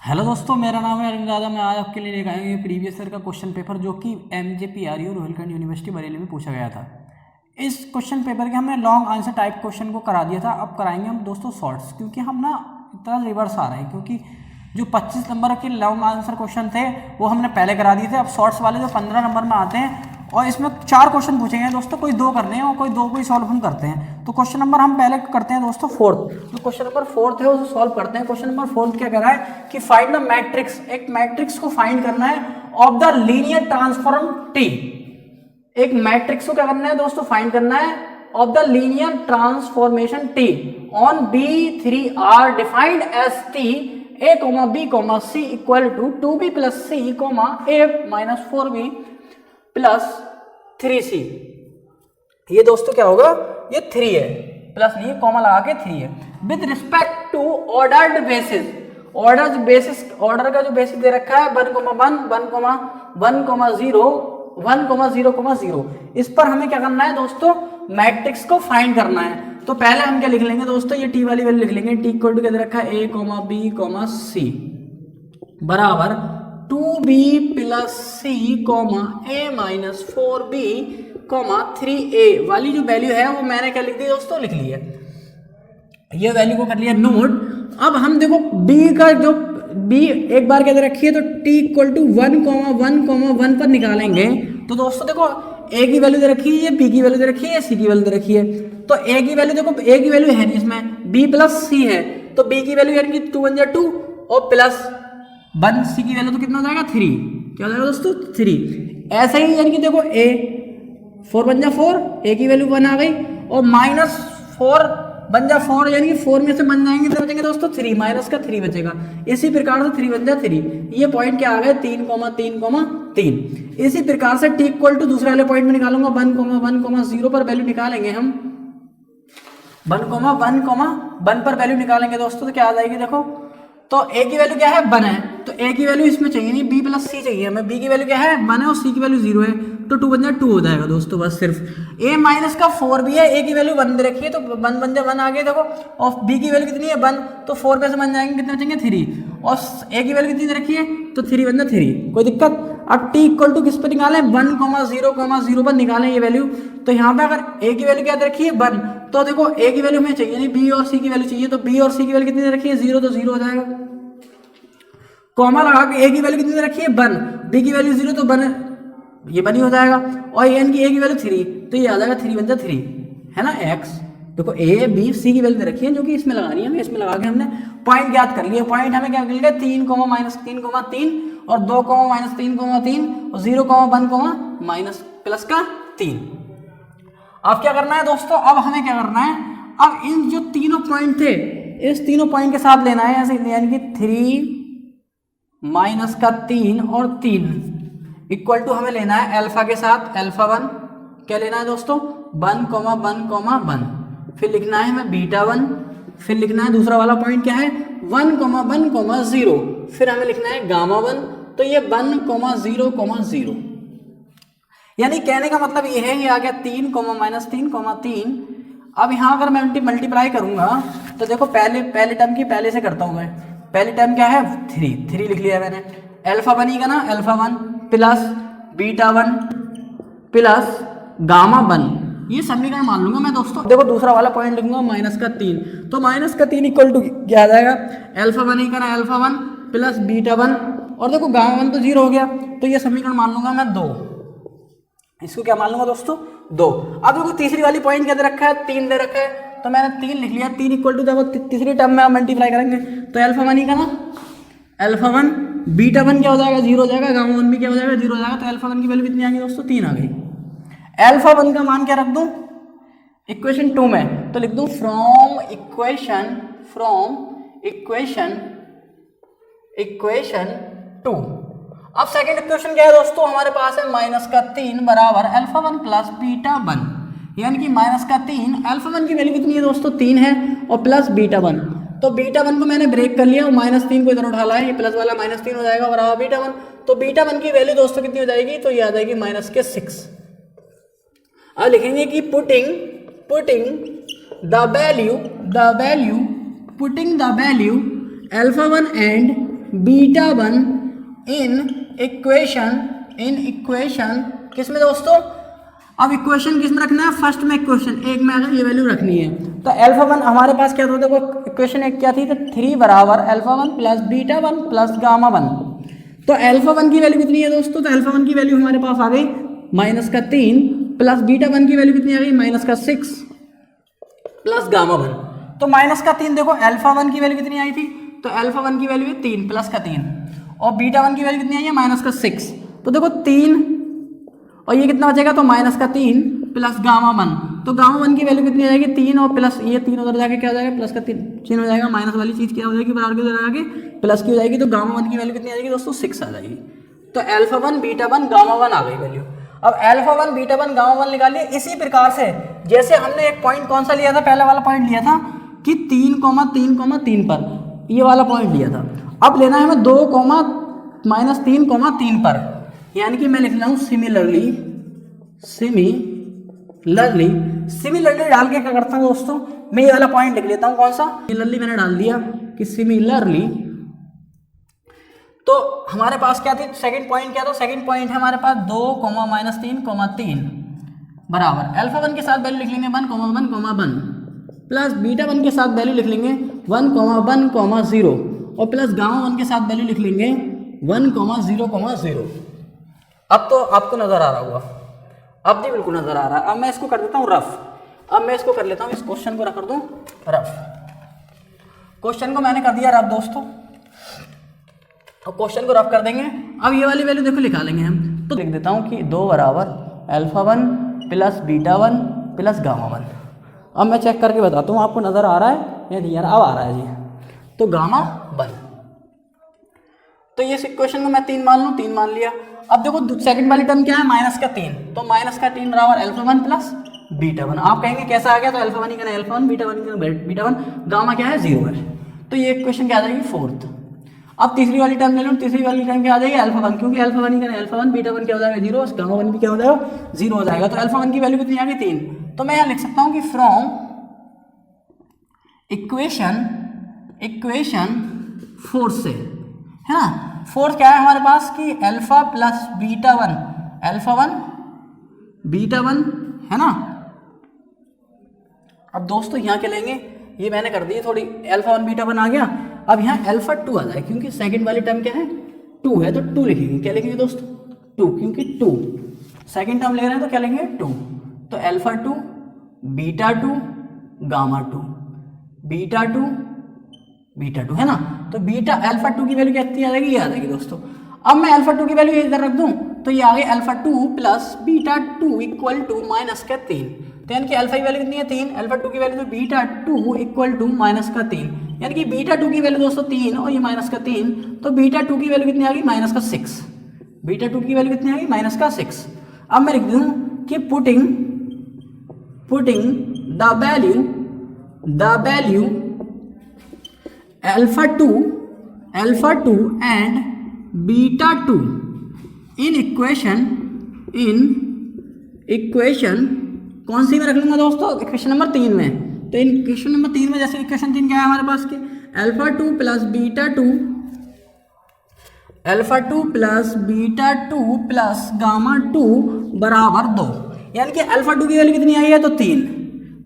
Hello दोस्तों, मेरा नाम है अरविंद राजा। मैं आज आपके लिए लेकर आया हूँ ये प्रीवियस ईयर का क्वेश्चन पेपर जो कि MJPRU रोहिलखंड यूनिवर्सिटी बरेली में पूछा गया था। इस क्वेश्चन पेपर के हमने लॉन्ग आंसर टाइप क्वेश्चन को करा दिया था। अब कराएंगे हम दोस्तों शॉर्ट्स, क्योंकि हम ना इतना रिवर्स आ रहा है, क्योंकि जो 25 नंबर के लॉन्ग आंसर क्वेश्चन थे वो हमने पहले करा दिए थे। अब शॉर्ट्स वाले जो 15 नंबर में आते हैं और इसमें 4 क्वेश्चन पूछेंगे दोस्तों, कोई 2 करने हैं और कोई 2 को ही सॉल्व हम करते हैं। तो क्वेश्चन नंबर हम पहले करते हैं दोस्तों फोर्थ। जो क्वेश्चन नंबर फोर्थ है उसे सॉल्व करते हैं। क्वेश्चन नंबर फोर्थ क्या कह रहा है कि फाइंड द मैट्रिक्स, एक मैट्रिक्स को फाइंड करना है of the linear transform T. एक मैट्रिक्स को क्या करना है दोस्तों, फाइंड करना है of the linear transformation T on B3R defined as T a, b, c equal to 2b plus c, a minus 4b plus 3c। ये दोस्तों क्या होगा, ये 3 है, प्लस नहीं कॉमा लगा के 3 है। With respect to ordered basis, order का जो बेसिस दे रखा है 1, 1, 0 इस पर हमें क्या करना है दोस्तों, मैट्रिक्स को फाइंड करना है। तो पहले हम क्या लिख लेंगे दोस्तों, ये टी वाली वैल्यू लिख लेंगे। टी इक्वल टू क्या दे रखा है a, b, c बराबर 2b plus c, a minus 4b, 3a वाली जो वैल्यू है वो मैंने क्या लिख दी दोस्तों, लिख ली है। ये वैल्यू को कर लिया नोट। अब हम देखो b का जो b एक बार क्या दे रखी है, तो t इक्वल टू 1, 1 पर निकालेंगे। तो दोस्तों देखो a की वैल्यू दे रखी है, b की वैल्यू दे रखी है, c की वैल्यू दे रखी है। तो a की वैल्यू देखो, a की वैल्यू है नहीं इसमें, b प्लस c है, तो b की वैल्यू यानी कि 2 1 2 और प्लस 1, c की वैल्यू तो कितना हो जाएगा 3। क्या हो जाएगा दोस्तों 3। ऐसे ही यानी कि देखो a 4 1 4, a की वैल्यू 1 आ गई, और माइनस 4 1 4 यानी कि 4 में से बन जाएंगे तो बचेंगे दोस्तों 3, माइनस का 3 बचेगा। इसी प्रकार से 3 1 3, ये पॉइंट क्या आ गए 3, 3। इसी प्रकार से t इक्वल टू दूसरे वाले पॉइंट में निकालूंगा 1, 0 पर वैल्यू निकालेंगे हम। 1, 1 पर वैल्यू निकालेंगे दोस्तों, तो क्या आ जाएगी देखो, तो a की वैल्यू क्या है 1 है, तो a की वैल्यू इसमें चाहिए नहीं, b प्लस c चाहिए हमें। b की वैल्यू क्या है 1 है और c की वैल्यू 0 है, तो 2 1 2 हो जाएगा दोस्तों बस सिर्फ। a माइनस का 4 भी है, a की वैल्यू 1 दे रखी है, तो 1 1 1 आ गई देखो, और b की वैल्यू कितनी है 1, तो 4 पे से बन जाएंगे, कितने बचेंगे 3, और a की वैल्यू कितनी दे रखी है, तो 3 1 3, कोई दिक्कत। अब t इक्वल टू किस पर निकालें, 1, 0 पर निकालें ये वैल्यू। तो यहाँ पे अगर a की वैल्यू क्या दे रखी है 1, तो देखो a की वैल्यू हमें चाहिए नहीं, b और c की वैल्यू चाहिए, तो b और c की वैल्यू कितनी दे रखी है 0, तो 0 हो जाएगा। कॉमा लगा के a की वैल्यू कितनी दे रखी है 1, b की वैल्यू 0, तो 1 ये 1 ही हो जाएगा, और n की a की वैल्यू 3, तो ये आ जाएगा 3 1 3 है ना x। देखो a b c की वैल्यू दे रखी है जो कि इसमें लगानी है हमें, इसमें लगा के हमने पॉइंट ज्ञात कर लिया। पॉइंट हमें क्या मिल गया 3, -3, और 2, -3, 3, और 0, 1, प्लस का 3। अब क्या करना है दोस्तों, अब हमें क्या करना है, अब इन जो तीनों पॉइंट थे इस तीनों पॉइंट के साथ लेना है ऐसे, यानी कि 3 माइनस का 3 और 3 इक्वल टू हमें लेना है अल्फा के साथ, अल्फा 1 क्या लेना है दोस्तों 1, 1, फिर लिखना है हमें बीटा 1, फिर लिखना है दूसरा वाला पॉइंट क्या है 1, 1, 0, फिर हमें लिखना है गामा 1, तो ये 1, 0, 0। यानी कहने का मतलब ये है, ये आ गया 3, -3, 3। अब यहाँ अगर मैं मल्टीप्लाई करूंगा तो देखो पहले टर्म की पहले से करता हूँ मैं। पहली टर्म क्या है 3 लिख लिया मैंने, अल्फा बनेगा ना alpha 1 plus beta 1 plus gamma 1, ये समीकरण मान लूंगा मैं दोस्तों। देखो दूसरा वाला पॉइंट लिखूंगा -3, तो -3 इक्वल टू क्या आ जाएगा, अल्फा बनेगा ना अल्फा 1 प्लस बीटा 1, और देखो गामा 1 तो 0 हो गया, तो ये समीकरण मान लूंगा मैं 2। इसको क्या मान लूंगा दोस्तों 2। अब देखो तीसरी वाली पॉइंट क्या दे रखा है 3 दे रखा है, तो मैंने 3 लिख लिया। 3 इक्वल टू देखो तीसरी टर्म में मल्टीप्लाई करेंगे तो अल्फा 1 ही का ना, अल्फा 1 बीटा 1 क्या हो जाएगा 0 हो जाएगा, गामा 1 भी क्या हो जाएगा 0 हो जाएगा, तो अल्फा 1 की वैल्यू कितनी आ गई दोस्तों 3 आ गई। अल्फा 1 का मान क्या रख दूं इक्वेशन 2 में, तो लिख दूं फ्रॉम इक्वेशन 2। अब सेकंड इक्वेशन क्या है दोस्तों, हमारे पास है -3 बराबर अल्फा 1 प्लस बीटा 1, यानी कि -3 अल्फा 1 की वैल्यू कितनी है दोस्तों 3 है, और प्लस बीटा 1, तो बीटा 1 को मैंने ब्रेक कर लिया और -3 को इधर उठा लाया, ये प्लस वाला -3 हो जाएगा बराबर बीटा 1, तो बीटा 1 की वैल्यू दोस्तों कितनी हो जाएगी, तो ये आ जाएगी -6। अब लिखेंगे कि putting the value alpha 1 and beta one in equation किस में दोस्तों, अब इक्वेशन किस में रखना है, फर्स्ट में इक्वेशन एक में अगर ये वैल्यू रखनी है तो अल्फा वन हमारे पास क्या था, देखो इक्वेशन एक क्या थी, तो 3 बराबर alpha one plus beta one plus gamma one. तो अल्फा वन की वैल्यू कितनी है दोस्तों, तो अल्फा वन की वैल्यू हमारे पास आ गई -3 प्लस बीटा वन की वैल्यू कितनी आ गई -6 प्लस गामा वन। तो -3 देखो अल्फा वन की वैल्यू कितनी आई थी, तो अल्फा वन की वैल्यू है 3 प्लस का 3 और बीटा वन की वैल्यू कितनी आई है -6। तो देखो 3 और ये कितना बचेगा, तो -3 प्लस गामा वन। तो गामा वन की वैल्यू कितनी आ जाएगी 3 और प्लस ये 3 उधर जाके क्या हो जाएगा, प्लस का 3 चिन्ह हो जाएगा, माइनस वाली चीज़ क्या हो जाएगी, बराबर की उधर आके प्लस की हो जाएगी। तो गामा वन की वैल्यू कितनी आ जाएगी दोस्तों 6 आ जाएगी। तो alpha one beta one gamma one आ गई वैल्यू। अब alpha one beta one gamma one निकालिए इसी प्रकार से जैसे हमने एक पॉइंट कौन सा लिया था, पहला वाला पॉइंट लिया था कि 3,3,3 पर ये वाला पॉइंट लिया था। अब लेना है हमें 2,-3,3 पर, यानी कि मैं लिख रहा हूँ सिमिलरली डाल के क्या करता हूँ दोस्तों, मैं ये वाला पॉइंट लिख लेता हूँ कौन सा, सिमिलरली मैंने डाल दिया कि सिमिलरली। तो हमारे पास क्या थी, सेकंड पॉइंट क्या था, सेकंड पॉइंट है हमारे पास 2,-3,3 बराबर अल्फा वन के साथ वैल्यू लिख लेंगे 1,1,1 प्लस बीटा वन के साथ वैल्यू लिख लेंगे 1,1,0 और प्लस गामा वन के साथ वैल्यू लिख लेंगे 1,0,0। अब तो आपको नजर आ रहा होगा, अब भी बिल्कुल नजर आ रहा है। अब मैं इसको कर देता हूँ रफ, अब मैं इसको कर लेता हूँ, इस क्वेश्चन को कर दूँ रफ। क्वेश्चन को मैंने कर दिया रफ दोस्तों, और क्वेश्चन को रफ कर देंगे। अब ये वाली वैल्यू देखो निकालेंगे हम, तो लिख देता हूँ कि 2 बराबर alpha one plus beta one plus gamma one. अब मैं चेक करके बताता हूँ आपको नजर आ रहा है या नहीं यार, अब आ रहा है जी। तो गामा वन, तो ये इक्वेशन को मैं 3 मान लूँ, 3 मान लिया। अब देखो सेकंड वाली टर्म क्या है -3, तो -3 बराबर alpha one plus beta one. आप कहेंगे कैसा आ गया, तो अल्फा वन ही करना अल्फा वन, बीटा वन ही करना बीटा वन, गामा क्या है 0 है। तो ये इक्वेशन क्या आ जाएगी 4th। अब तीसरी वाली टर्म ले लो, तीसरी वाली टर्म क्या आ जाएगी अल्फा वन, क्योंकि अल्फा वन ही करना अल्फा वन, बीटा वन क्या हो जाएगा 0, गामा वन भी क्या हो जाएगा 0 हो जाएगा। तो अल्फा वन की वैल्यू कितनी आ गई 3। तो मैं यहाँ लिख सकता हूँ कि फ्रॉम इक्वेशन 4 से, है ना, 4 क्या है हमारे पास कि alpha plus beta one, alpha one beta one, है ना। अब दोस्तों यहाँ क्या लेंगे, ये मैंने कर दी थोड़ी, अल्फा वन बीटा वन आ गया। अब यहाँ अल्फा 2 आ जाए, क्योंकि सेकंड वाली टर्म क्या है 2 है, तो 2 लिखेंगे। क्या लिखेंगे दोस्तों 2, क्योंकि 2 सेकंड टर्म ले रहे हैं तो क्या लेंगे 2। तो alpha 2 beta 2 gamma 2 beta 2 beta 2, है ना। तो बीटा अल्फा 2 की वैल्यू कितनी आ जाएगी, ये आ जाएगी दोस्तों। अब मैं अल्फा 2 की वैल्यू इधर रख दूं तो ये आ गई alpha 2 plus beta 2 equal to -3। तो यानी कि अल्फा की वैल्यू कितनी है 3, अल्फा 2 की वैल्यू तो बीटा 2 इक्वल टू -3, यानी कि बीटा 2 की वैल्यू दोस्तों 3 और ये -3, तो बीटा 2 की वैल्यू कितनी आ गई -6। बीटा 2 की वैल्यू कितनी आ गई -6। अब मैं लिख दूं कि putting the value alpha 2 and beta 2 in equation कौन सी में रख लूंगा दोस्तों, इक्वेशन नंबर 3 में। तो इन इक्वेशन नंबर 3 में जैसे इक्वेशन 3 क्या है हमारे पास के alpha 2 plus beta 2 plus gamma 2 बराबर 2, यानी कि अल्फा 2 की वैल्यू कितनी आई है तो 3,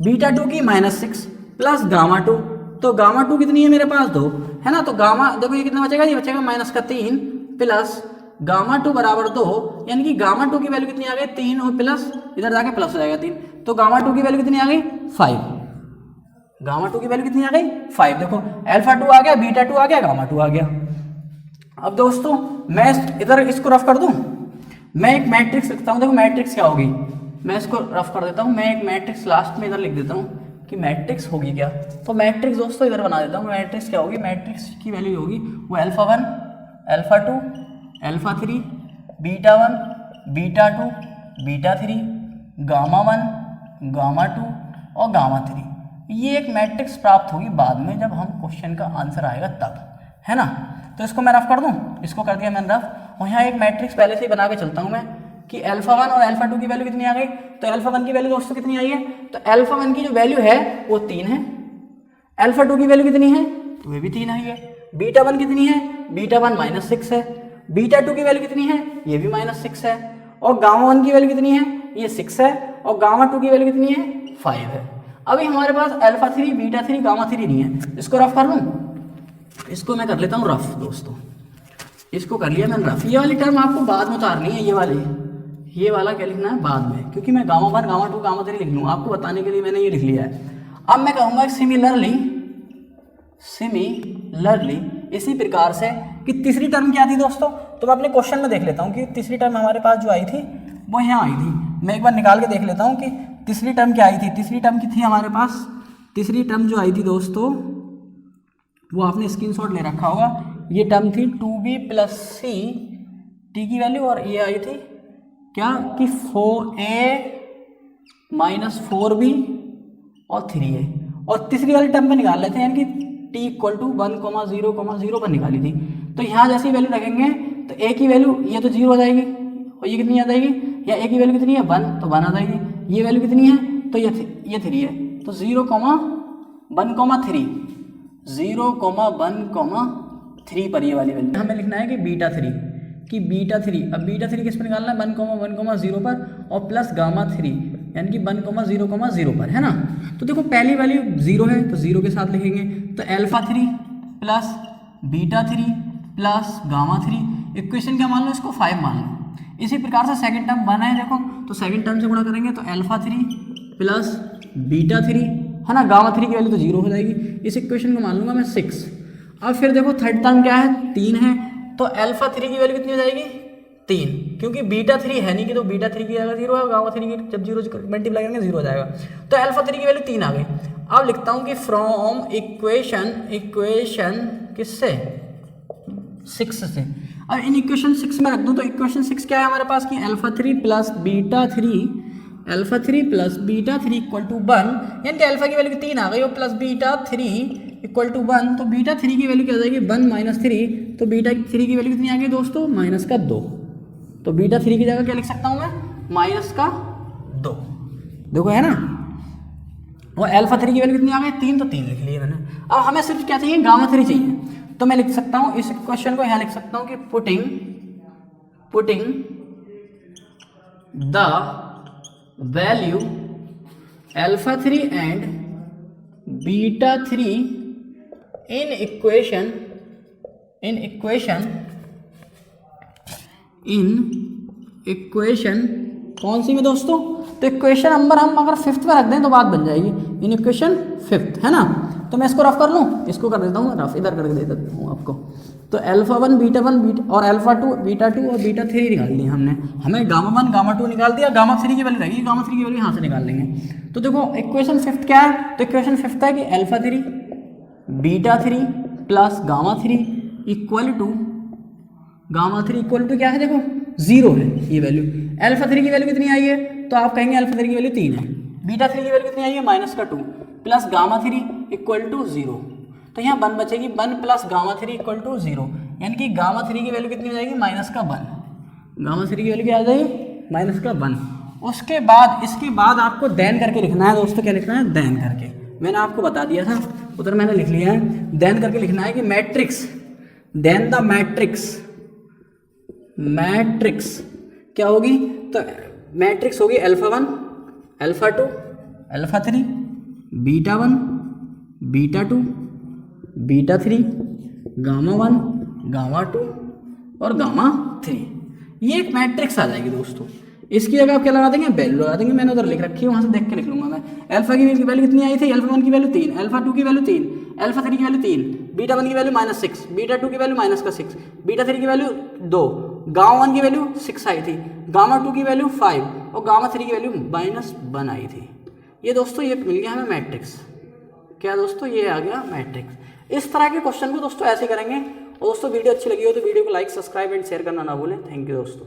बीटा 2 की -6 प्लस गामा 2, तो गामा 2 कितनी है मेरे पास 2, है ना। तो गामा देखो ये कितना बचेगा, ये बचेगा -3 प्लस गामा 2 बराबर 2, यानी कि गामा 2 की वैल्यू कितनी आ गई 3 और प्लस इधर जाके प्लस हो जाएगा 3, तो गामा 2 की वैल्यू कितनी आ गई 5। गामा 2 की वैल्यू कितनी आ गई 5। देखो अल्फा 2 आ गया, बीटा 2 आ गया, गामा 2 आ गया। अब दोस्तों मैं इधर इसको रफ कर दूं, मैं एक मैट्रिक्स लिखता हूं। देखो मैट्रिक्स क्या होगी, मैं इसको रफ कर देता हूं। मैं एक मैट्रिक्स लास्ट में इधर लिख देता हूं कि मैट्रिक्स होगी क्या। तो मैट्रिक्स दोस्तों इधर बना देता हूं। मैट्रिक्स क्या होगी, मैट्रिक्स की वैल्यू होगी वो alpha 1 alpha 2 alpha 3 beta 1 beta 2 beta 3 gamma 1 gamma 2 और गामा 3। ये एक मैट्रिक्स प्राप्त होगी बाद में जब हम क्वेश्चन का आंसर आएगा तब, है ना। तो इसको मैं रफ कर दूं, इसको कर दिया मैंने रफ। और यहाँ एक मैट्रिक्स पहले से ही बना के चलता हूँ मैं कि अल्फा 1 और अल्फा 2 की वैल्यू कितनी आ गई। तो अल्फा 1 की वैल्यू दोस्तों कितनी आई है, तो अल्फा 1 की जो वैल्यू है वो 3 है। अल्फा 2 की वैल्यू कितनी है, तो वे भी 3 आई है। बीटा 1 कितनी है, बीटा 1 -6 है, बीटा 2 की वैल्यू कितनी है, ये भी -6 है, और गामा 1 की वैल्यू कितनी है, ये 6 है, और गामा 2 की वैल्यू कितनी है, 5 है। अभी हमारे पास अल्फा 3, बीटा 3, गामा 3 नहीं है। इसको रफ कर लूँ, इसको मैं कर लेता हूँ रफ दोस्तों, इसको कर लिया मैंने रफ। ये वाली टर्म आपको बाद में उतारनी है, ये वाला क्या लिखना है बाद में, क्योंकि मैं गामा 1, गामा 2, गामा 3 लिख लूँ, आपको बताने के लिए मैंने ये लिख लिया है। अब मैं कहूँगा सिमिलरली इसी प्रकार से कि तीसरी टर्म क्या थी दोस्तों, तो मैं अपने क्वेश्चन में देख लेता हूँ कि तीसरी टर्म हमारे पास जो आई थी वो यहाँ आई थी। मैं एक बार निकाल के देख लेता हूँ कि तीसरी टर्म क्या आई थी। तीसरी टर्म की थी हमारे पास, तीसरी टर्म जो आई थी दोस्तों वो आपने स्क्रीनशॉट ले रखा होगा। ये टर्म थी 2b + c t की वैल्यू, और ये आई थी क्या कि 4a - 4b और 3a, और तीसरी वाली टर्म में निकाल लेते हैं, यानी कि t = 1,0,0 पर निकाली थी। तो यहाँ जैसी वैल्यू रखेंगे तो a की वैल्यू ये तो 0 हो जाएगी, और ये कितनी आ जाएगी, या a की वैल्यू कितनी है 1, तो 1 आ जाएगी। ये वैल्यू कितनी है, तो ये 3 है, तो 0,1,3 0,1,3 पर ये वाली वैल्यू हमें लिखना है कि बीटा 3 अब बीटा 3 किस पर निकालना है, 1,1,0 पर, और प्लस गामा 3 यानी कि 1,0,0 पर, है ना। तो देखो पहली वैल्यू 0 है तो 0 के साथ लिखेंगे, तो alpha 3 plus beta 3 plus gamma 3, equation क्या मान लो, इसको 5 मान लो। इसी प्रकार से सेकंड टर्म 1 है, देखो तो सेकंड टर्म से गुणा करेंगे तो अल्फा 3 प्लस बीटा 3, है ना, गामा 3 की वैल्यू तो 0 हो जाएगी। इस इक्वेशन को मान लूंगा मैं 6। अब फिर देखो थर्ड टर्म क्या है, 3 है, तो अल्फा 3 की वैल्यू कितनी हो जाएगी 3, क्योंकि बीटा 3 है नहीं कि, तो बीटा 3 की जगह 0 है, गामा 3 की जब 0 मल्टीप्लाई करेंगे 0 हो जाएगा, तो अल्फा 3 की वैल्यू 3 आ गई। अब लिखता हूँ कि फ्रॉम इक्वेशन किससे 6 से। अब इन इक्वेशन 6 में रख दूँ तो इक्वेशन 6 क्या है हमारे पास कि अल्फा 3 प्लस बीटा 3 = 1, यानी कि अल्फा की वैल्यू 3 आ गई, और प्लस बीटा 3 = 1, तो बीटा 3 की वैल्यू क्या हो जाएगी 1 - 3, तो बीटा 3 की वैल्यू कितनी आ गई दोस्तों -2, तो बीटा 3 की जगह क्या लिख सकता हूँ मैं -2, देखो है ना। और अल्फा 3 की वैल्यू कितनी आ गई 3, तो 3 लिख लिए मैंने। अब हमें सिर्फ क्या चाहिए, गामा 3 चाहिए, तो मैं लिख सकता हूँ इस क्वेश्चन को यहाँ लिख सकता हूँ कि putting the value alpha 3 and beta 3 in equation कौन सी में दोस्तों, तो इक्वेशन नंबर हम अगर 5th में रख दें तो बात बन जाएगी, इन इक्वेशन 5th, है ना। तो मैं इसको रफ कर लूँ, इसको कर देता हूँ रफ, इधर करके दे देता हूँ आपको। तो अल्फा 1 बीटा 1 और अल्फा 2 बीटा 2 और बीटा 3 निकाल ली हमने, हमें गामा 1 गामा 2 निकाल दिया, गामा 3 की वैल्यू रहेगी, गामा 3 की वैल्यू यहाँ से निकाल लेंगे। तो देखो इक्वेशन 5th क्या है, तो इक्वेशन 5th है कि alpha 3 beta 3 plus gamma 3 equal to क्या है, देखो 0 है ये वैल्यू। अल्फा 3 की वैल्यू कितनी आई है, तो आप कहेंगे अल्फा 3 की वैल्यू 3 है, बीटा 3 की वैल्यू कितनी आई है -2, प्लस गामा 3 = 0, तो यहाँ 1 बचेगी, 1 प्लस गामा 3 = 0, यानी कि गामा 3 की वैल्यू कितनी हो जाएगी -1, गामा 3 की वैल्यू क्या आ जाएगी -1। उसके बाद इसके बाद आपको देन करके लिखना है दोस्तों, क्या लिखना है देन करके, मैंने आपको बता दिया था उधर मैंने लिख लिया है, देन करके लिखना है कि मैट्रिक्स, देन द मैट्रिक्स क्या होगी, तो मैट्रिक्स होगी alpha 1 alpha 2 alpha 3 beta 1 beta 2 beta 3 gamma 1 gamma 2 और गामा 3, ये एक मैट्रिक्स आ जाएगी दोस्तों। इसकी जगह आप क्या लगा देंगे, वैल्यू लगा देंगे, मैंने उधर लिख रखी है वहाँ से देख के लिख लूंगा मैं। अल्फा की वैल्यू कितनी आई थी, अल्फा 1 की वैल्यू 3, अल्फा 2 की वैल्यू 3, अल्फा 3 की वैल्यू 3, बीटा 1 की वैल्यू -6, बीटा 2 की वैल्यू -6, बीटा 3 की वैल्यू 2, गामा 1 की वैल्यू 6 आई थी, गामा 2 की वैल्यू 5 और गामा 3 की वैल्यू -1 आई थी। ये दोस्तों ये मिल गया हमें मैट्रिक्स, क्या दोस्तों ये आ गया मैट्रिक्स। इस तरह के क्वेश्चन को दोस्तों ऐसे करेंगे। और दोस्तों वीडियो अच्छी लगी हो तो वीडियो को लाइक सब्सक्राइब एंड शेयर करना ना भूलें। थैंक यू दोस्तों।